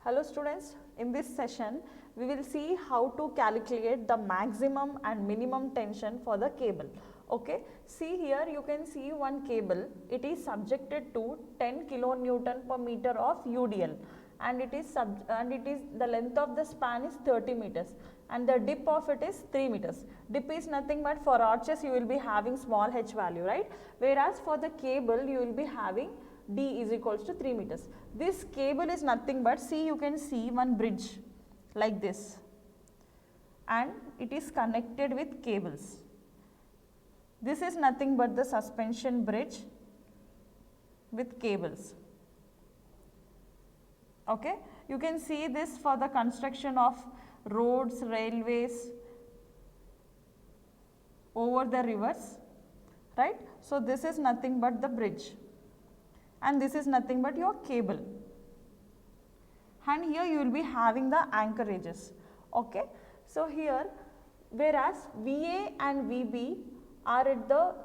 Hello students, in this session we will see how to calculate the maximum and minimum tension for the cable. Okay, see here you can see one cable, it is subjected to 10 kilonewton per meter of UDL and it is the length of the span is 30 meters and the dip of it is 3 meters. Dip is nothing but for arches you will be having small h value, right? Whereas for the cable you will be having D is equals to 3 meters. This cable is nothing but, see, you can see one bridge like this and it is connected with cables. This is nothing but the suspension bridge with cables. Okay, you can see this for the construction of roads, railways over the rivers, right? So this is nothing but the bridge and this is nothing but your cable, and here you will be having the anchorages. Okay, so here whereas VA and VB are at the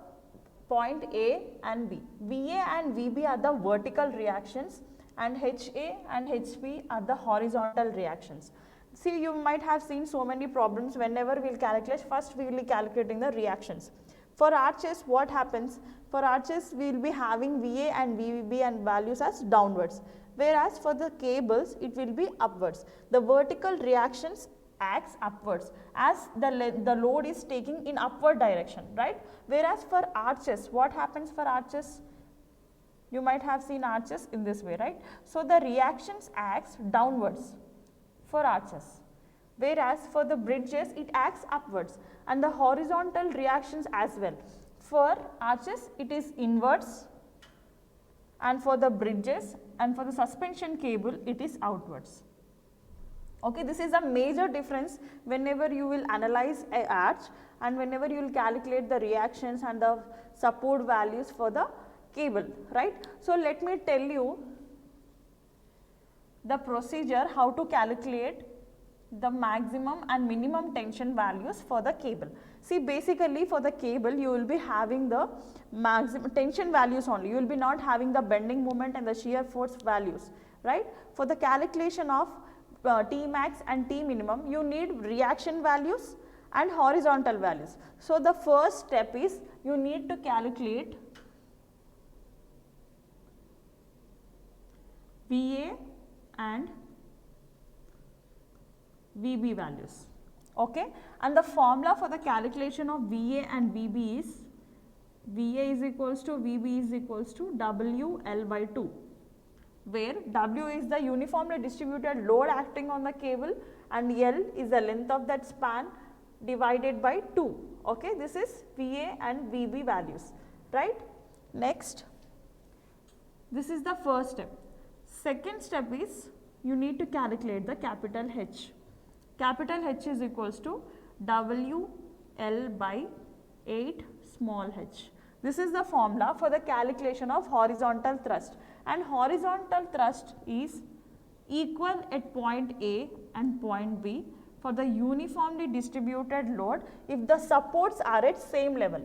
point A and B, VA and VB are the vertical reactions and HA and HB are the horizontal reactions. See, you might have seen so many problems. Whenever we will calculate, first we will be calculating the reactions. For arches, what happens? For arches, we will be having VA and VB and values as downwards, whereas for the cables, it will be upwards. The vertical reactions acts upwards as the load is taking in upward direction, right? Whereas for arches, what happens for arches? You might have seen arches in this way, right? So the reactions acts downwards for arches, whereas for the bridges it acts upwards, and the horizontal reactions as well. For arches it is inwards, and for the bridges and for the suspension cable it is outwards. Okay, this is a major difference whenever you will analyze a arch and whenever you will calculate the reactions and the support values for the cable, right? So let me tell you the procedure how to calculate the maximum and minimum tension values for the cable. See, basically for the cable you will be having the maximum tension values only, you will be not having the bending moment and the shear force values, right? For the calculation of T max and T minimum, you need reaction values and horizontal values. So the first step is you need to calculate VA and VB values. Okay, and the formula for the calculation of VA and VB is VA is equals to VB is equals to WL by 2, where W is the uniformly distributed load acting on the cable and L is the length of that span divided by 2. Okay, this is VA and VB values, right? Next, this is the first step. Second step is you need to calculate the capital H. Capital H is equals to WL by 8 small h. This is the formula for the calculation of horizontal thrust, and horizontal thrust is equal at point A and point B for the uniformly distributed load if the supports are at same level.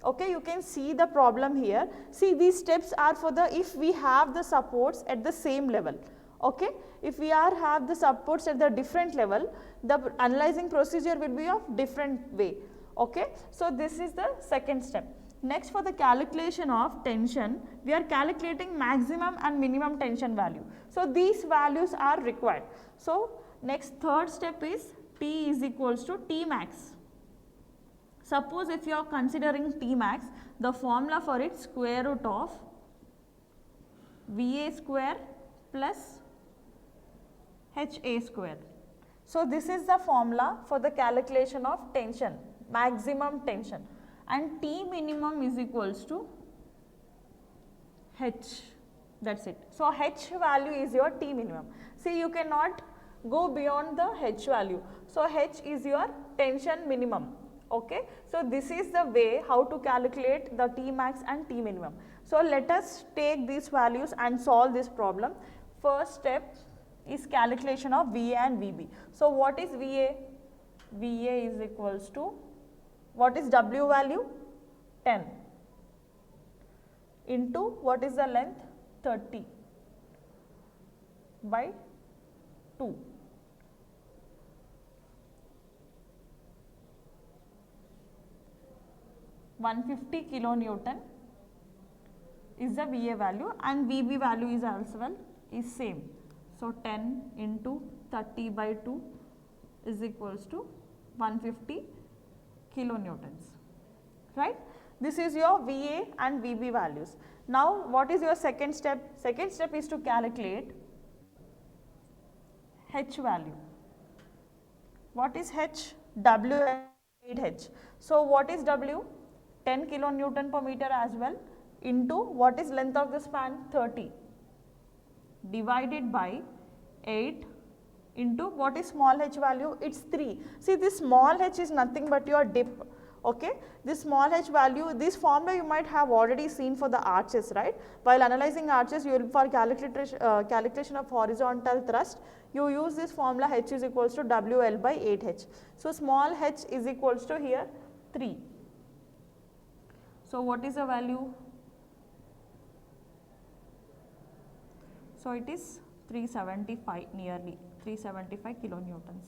Okay, you can see the problem here. See, these steps are for the if we have the supports at the same level. Okay, if we have the supports at the different level, the analyzing procedure will be of different way. Okay, so this is the second step. Next, for the calculation of tension, we are calculating maximum and minimum tension value. So these values are required. So next, third step is T is equals to T max. Suppose if you are considering T max, the formula for it square root of VA square plus HA square. So this is the formula for the calculation of tension, maximum tension, and T minimum is equals to H, that's it. So H value is your T minimum. See, you cannot go beyond the H value. So H is your tension minimum. Okay, so this is the way how to calculate the T max and T minimum. So let us take these values and solve this problem. First step is calculation of VA and VB. So what is VA? VA is equals to, what is W value? 10 into what is the length? 30 by 2. (150 kilonewton is the VA value and VB value is as well is same. So 10 into 30 by 2 is equals to 150 kilonewtons, right? This is your VA and VB values. Now what is your second step? Second step is to calculate H value. What is H? W 8H. So what is W? 10 kilonewton per meter as well, into what is length of the span? 30, divided by 8 into what is small h value? It's 3. See, this small h is nothing but your dip. Okay, this small h value, this formula you might have already seen for the arches, right? While analyzing arches, you will, for calculation of horizontal thrust, you use this formula h is equals to WL by 8h. So small h is equals to here 3. So what is the value? So it is 375, nearly 375 kilonewtons.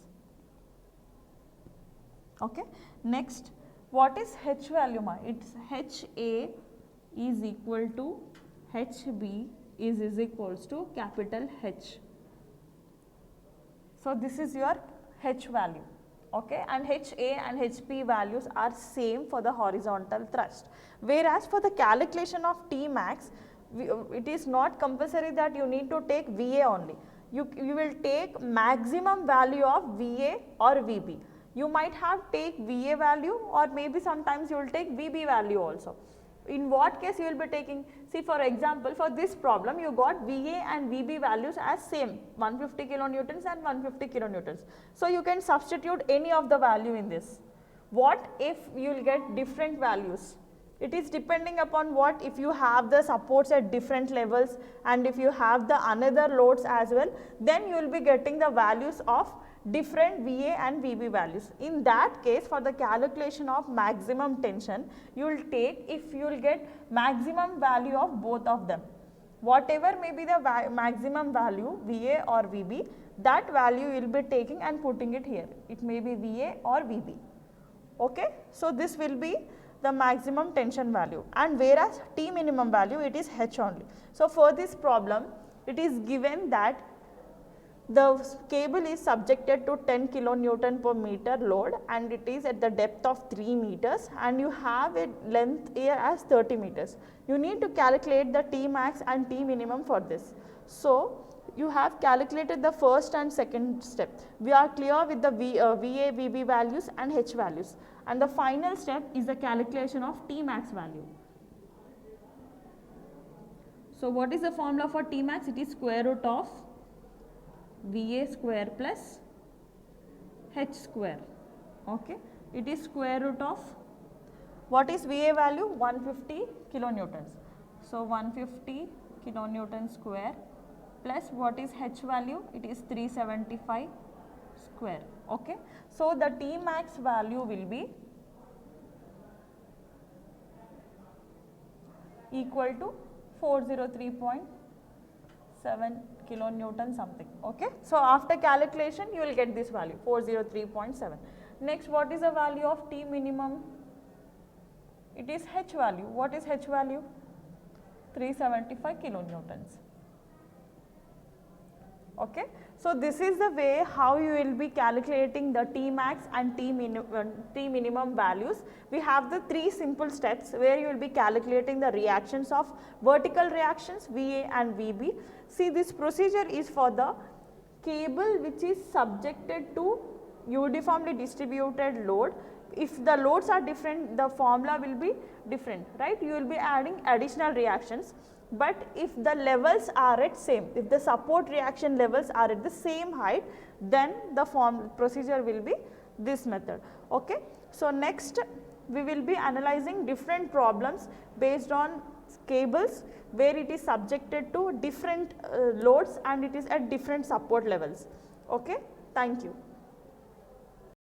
Okay. Next, what is H value? It's HA is equal to HB is equals to capital H. So this is your H value. Okay, and HA and HP values are same for the horizontal thrust. Whereas for the calculation of T max, it is not compulsory that you need to take VA only. You will take maximum value of VA or VB. You might have take VA value, or maybe sometimes you will take VB value also. In what case you will be taking? See, for example, for this problem you got VA and VB values as same, 150 kilonewtons and 150 kilonewtons. So you can substitute any of the value in this. What if you will get different values? It is depending upon what, if you have the supports at different levels and if you have the another loads as well, then you will be getting the values of different VA and VB values. In that case, for the calculation of maximum tension, you will take, if you will get maximum value of both of them, whatever may be the maximum value VA or VB, that value you will be taking and putting it here. It may be VA or VB. Okay, so this will be the maximum tension value, and whereas T minimum value, it is H only. So for this problem, it is given that the cable is subjected to 10 kilonewton per meter load and it is at the depth of 3 meters and you have a length here as 30 meters. You need to calculate the T max and T minimum for this. So you have calculated the first and second step. We are clear with the VA, VB values and H values, and the final step is the calculation of T max value. So what is the formula for T max? It is square root of VA square plus H square. Okay, it is square root of, what is VA value? 150 kilonewtons. So 150 kilonewton square plus what is H value? It is 375 square. Okay, so the T max value will be equal to 403.7 kilonewton something. Okay, so after calculation you will get this value 403.7. Next, what is the value of T minimum? It is H value. What is H value? 375 kilonewtons. Okay, so this is the way how you will be calculating the T max and T minimum values. We have the 3 simple steps where you will be calculating the reactions of vertical reactions VA and VB. See, this procedure is for the cable which is subjected to uniformly distributed load. If the loads are different, the formula will be different, right? You will be adding additional reactions. But if the levels are at same, if the support reaction levels are at the same height, then the procedure will be this method. Okay. So next we will be analyzing different problems based on cables where it is subjected to different loads and it is at different support levels. Okay. Thank you.